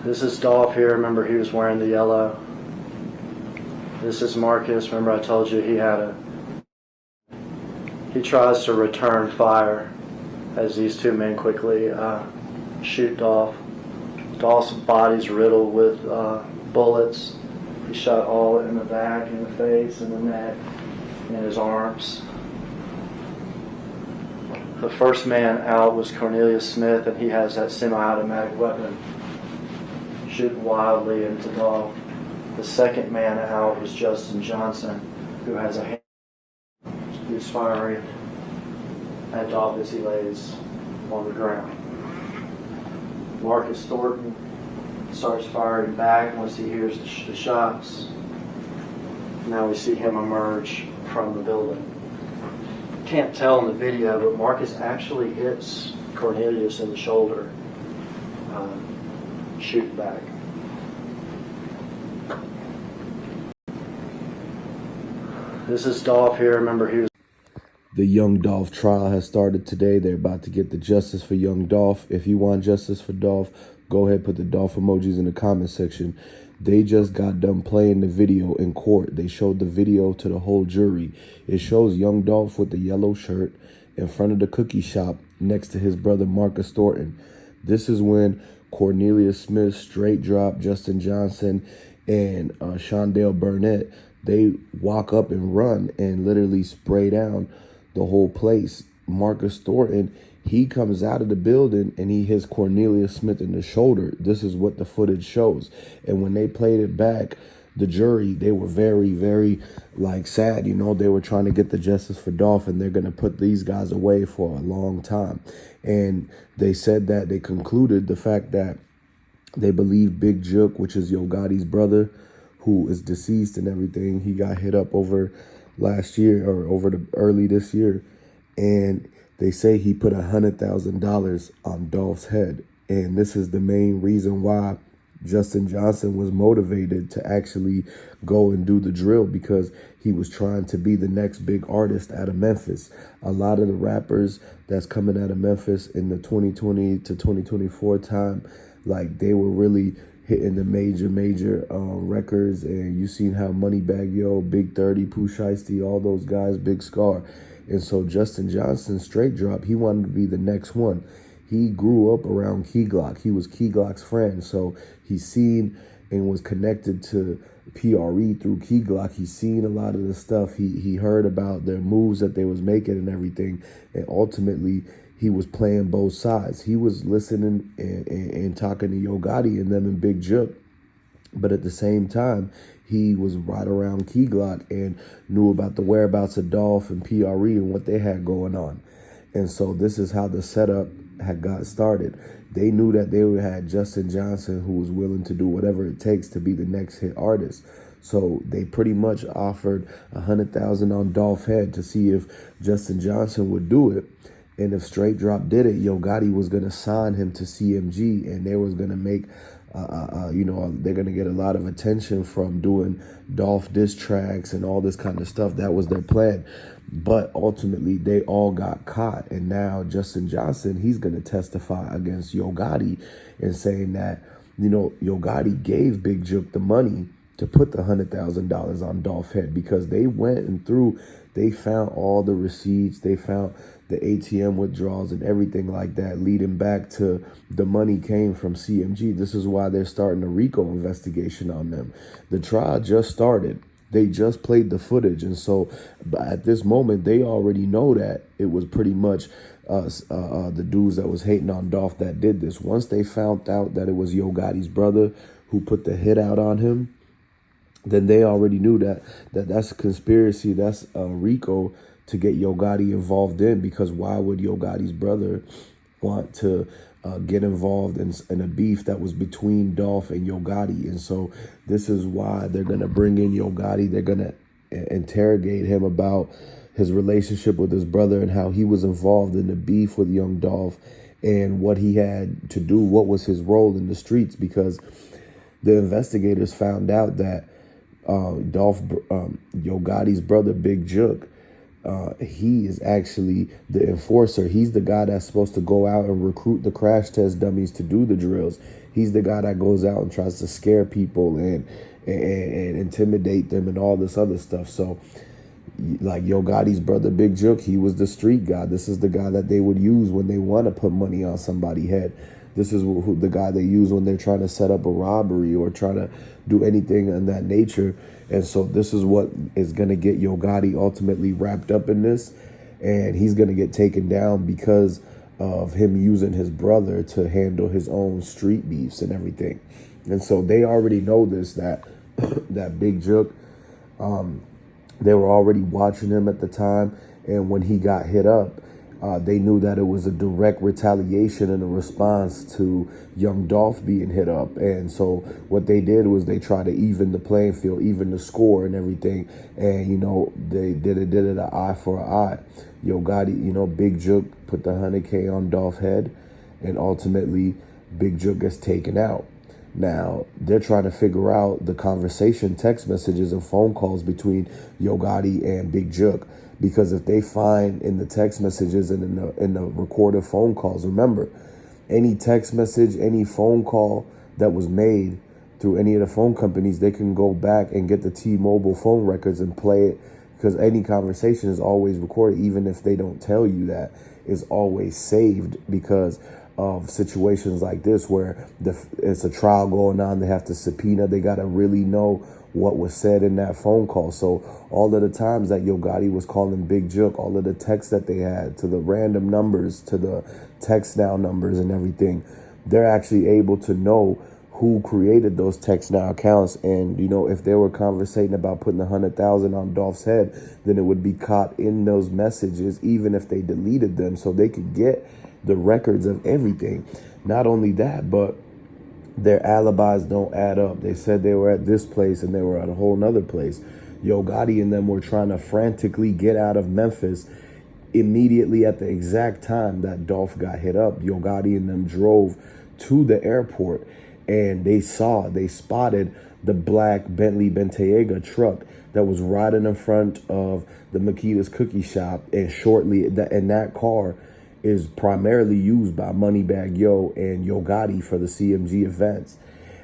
This is Dolph here. Remember, he was wearing the yellow. This is Marcus. Remember, I told you he tries to return fire as these two men quickly shoot Dolph. Dolph's body's riddled with bullets. He shot all in the back, in the face, in the neck, in his arms. The first man out was Cornelius Smith, and he has that semi-automatic weapon shooting wildly into Dolph. The second man out was Justin Johnson, who has a hand who's firing at Dolph as he lays on the ground. Marcus Thornton starts firing back once he hears the shots. Now we see him emerge from the building. Can't tell in the video, but Marcus actually hits Cornelius in the shoulder, shooting back. This is Dolph here. Remember, he was. The young Dolph trial has started today. They're about to get the justice for young Dolph. If you want justice for Dolph, go ahead, put the Dolph emojis in the comment section. They just got done playing the video in court. They showed the video to the whole jury. It shows young Dolph with the yellow shirt in front of the cookie shop next to his brother Marcus Thornton. This is when Cornelius Smith, Straight Drop, Justin Johnson, and Shondale Burnett, they walk up and run and literally spray down the whole place. Marcus Thornton, he comes out of the building and he hits Cornelius Smith in the shoulder. This is what the footage shows. And when they played it back, the jury, they were very, very sad. You know, they were trying to get the justice for Dolph, and they're going to put these guys away for a long time. And they said that they concluded the fact that they believe Big Jook, which is Yo Gotti's brother, who is deceased and everything, he got hit up over last year or over the early this year. And they say he put $100,000 on Dolph's head. And this is the main reason why Justin Johnson was motivated to actually go and do the drill, because he was trying to be the next big artist out of Memphis. A lot of the rappers that's coming out of Memphis in the 2020 to 2024 time, they were really hitting the major records. And you seen how Moneybagg Yo, Big 30, Pooh Shiesty, all those guys, Big Scar. And so Justin Johnson, Straight Drop, he wanted to be the next one. He grew up around Key Glock. He was Key Glock's friend. So he seen and was connected to PRE through Key Glock. He seen a lot of the stuff. He heard about their moves that they was making and everything. And ultimately, he was playing both sides. He was listening and talking to Yo Gotti and them and Big Jook. But at the same time, he was right around Key Glock and knew about the whereabouts of Dolph and PRE and what they had going on. And so this is how the setup had got started. They knew that they had Justin Johnson, who was willing to do whatever it takes to be the next hit artist. So they pretty much offered $100,000 on Dolph's head to see if Justin Johnson would do it. And if Straight Drop did it, Yo Gotti was going to sign him to CMG, and they was going to make, they're going to get a lot of attention from doing Dolph diss tracks and all this kind of stuff. That was their plan. But ultimately, they all got caught. And now Justin Johnson, he's going to testify against Yo Gotti and saying that, Yo Gotti gave Big Jook the money to put the $100,000 on Dolph's head, because they went and they found all the receipts, they found the ATM withdrawals and everything like that, leading back to the money came from CMG. This is why they're starting a RICO investigation on them. The trial just started. They just played the footage. And so at this moment, they already know that it was pretty much the dudes that was hating on Dolph that did this. Once they found out that it was Yo Gotti's brother who put the hit out on him, then they already knew that's a conspiracy, that's a RICO to get Yo Gotti involved in, because why would Yo Gotti's brother want to get involved in a beef that was between Dolph and Yo Gotti? And so this is why they're going to bring in Yo Gotti. They're going to interrogate him about his relationship with his brother and how he was involved in the beef with young Dolph and what he had to do, what was his role in the streets, because the investigators found out that Yo Gotti's brother, Big Jook, he is actually the enforcer. He's the guy that's supposed to go out and recruit the crash test dummies to do the drills. He's the guy that goes out and tries to scare people and intimidate them and all this other stuff. So, like Yo Gotti's brother, Big Jook, he was the street guy. This is the guy that they would use when they want to put money on somebody's head. This is the guy they use when they're trying to set up a robbery or trying to do anything in that nature. And so this is what is going to get Yo Gotti ultimately wrapped up in this. And he's going to get taken down because of him using his brother to handle his own street beefs and everything. And so they already know this, that that Big Jook, they were already watching him at the time. And when he got hit up, they knew that it was a direct retaliation and a response to young Dolph being hit up. And so what they did was they tried to even the playing field, even the score and everything. And, you know, they did it an eye for an eye. Yo Gotti, you know, Big Jook put the 100K on Dolph's head, and ultimately Big Jook gets taken out. Now, they're trying to figure out the conversation, text messages and phone calls between Yo Gotti and Big Jook. Because if they find in the text messages and in the recorded phone calls, remember, any text message, any phone call that was made through any of the phone companies, they can go back and get the T-Mobile phone records and play it, because any conversation is always recorded, even if they don't tell you that, is always saved because of situations like this where it's a trial going on. They have to subpoena. They got to really know what was said in that phone call. So all of the times that Yo Gotti was calling Big Jook, all of the texts that they had to the random numbers, to the text now numbers and everything, they're actually able to know who created those text now accounts. And, you know, if they were conversating about putting 100,000 on Dolph's head, then it would be caught in those messages, even if they deleted them, so they could get the records of everything. Not only that, but their alibis don't add up. They said they were at this place and they were at a whole nother place. Yo Gotti and them were trying to frantically get out of Memphis immediately at the exact time that Dolph got hit up. Yo Gotti and them drove to the airport, and they spotted the black Bentley Bentayga truck that was riding in front of the Makita's cookie shop. And shortly, that car is primarily used by Moneybag Yo and Yo Gotti for the CMG events.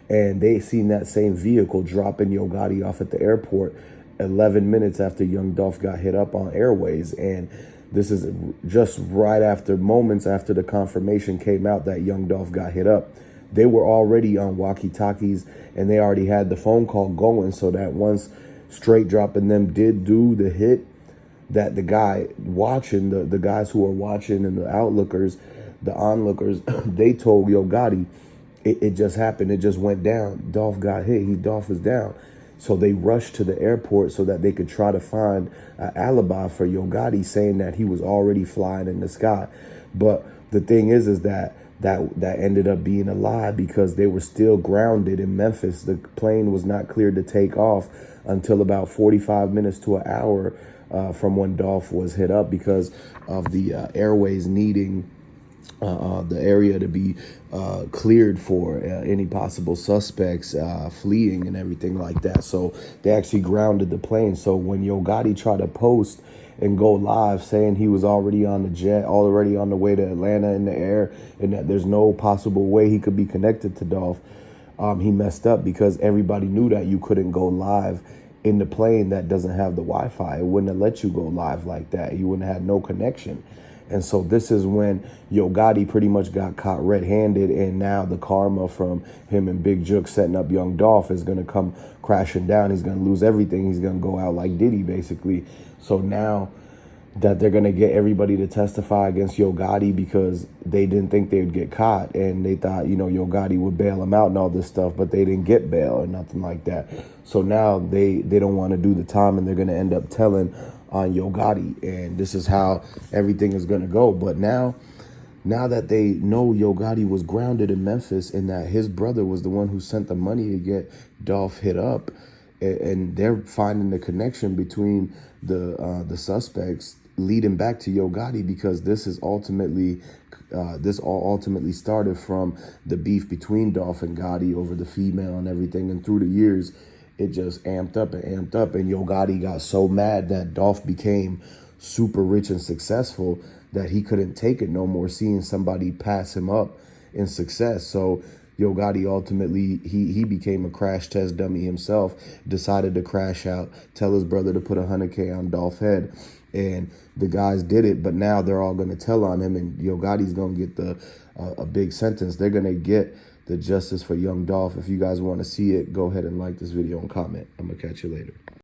And they seen that same vehicle dropping Yo Gotti off at the airport 11 minutes after young Dolph got hit up on Airways. And this is just right after, moments after the confirmation came out that young Dolph got hit up. They were already on walkie-talkies and they already had the phone call going, so that once Straight Drop and them did do the hit, that the guy watching, the guys who are watching and the outlookers, the onlookers, they told Yo Gotti, it just happened. It just went down. Dolph got hit. Dolph was down. So they rushed to the airport so that they could try to find an alibi for Yo Gotti, saying that he was already flying in the sky. But the thing is that ended up being a lie, because they were still grounded in Memphis. The plane was not cleared to take off until about 45 minutes to an hour from when Dolph was hit up, because of the airways needing the area to be cleared for any possible suspects fleeing and everything like that. So they actually grounded the plane. So when Yo Gotti tried to post and go live saying he was already on the jet, already on the way to Atlanta in the air, and that there's no possible way he could be connected to Dolph, he messed up, because everybody knew that you couldn't go live in the plane that doesn't have the Wi-Fi. It wouldn't have let you go live like that. You wouldn't have had no connection. And so this is when Yo Gotti pretty much got caught red-handed, and now the karma from him and Big Jook setting up young Dolph is going to come crashing down. He's going to lose everything. He's going to go out like Diddy, basically. So now that they're going to get everybody to testify against Yo Gotti, because they didn't think they would get caught, and they thought, you know, Yo Gotti would bail him out and all this stuff, but they didn't get bail or nothing like that. So now they don't want to do the time, and they're going to end up telling on Yo Gotti, and this is how everything is going to go. But now that they know Yo Gotti was grounded in Memphis, and that his brother was the one who sent the money to get Dolph hit up, and they're finding the connection between the suspects leading back to Yo Gotti, because this is ultimately this all ultimately started from the beef between Dolph and Gotti over the female and everything, and through the years it just amped up, and Yo Gotti got so mad that Dolph became super rich and successful that he couldn't take it no more, seeing somebody pass him up in success. So Yo Gotti ultimately, he became a crash test dummy himself, decided to crash out, tell his brother to put 100K on Dolph's head, and the guys did it. But now they're all going to tell on him, and Yo Gotti's going to get a big sentence. They're going to get the justice for young Dolph. If you guys want to see it, go ahead and like this video and comment. I'm going to catch you later.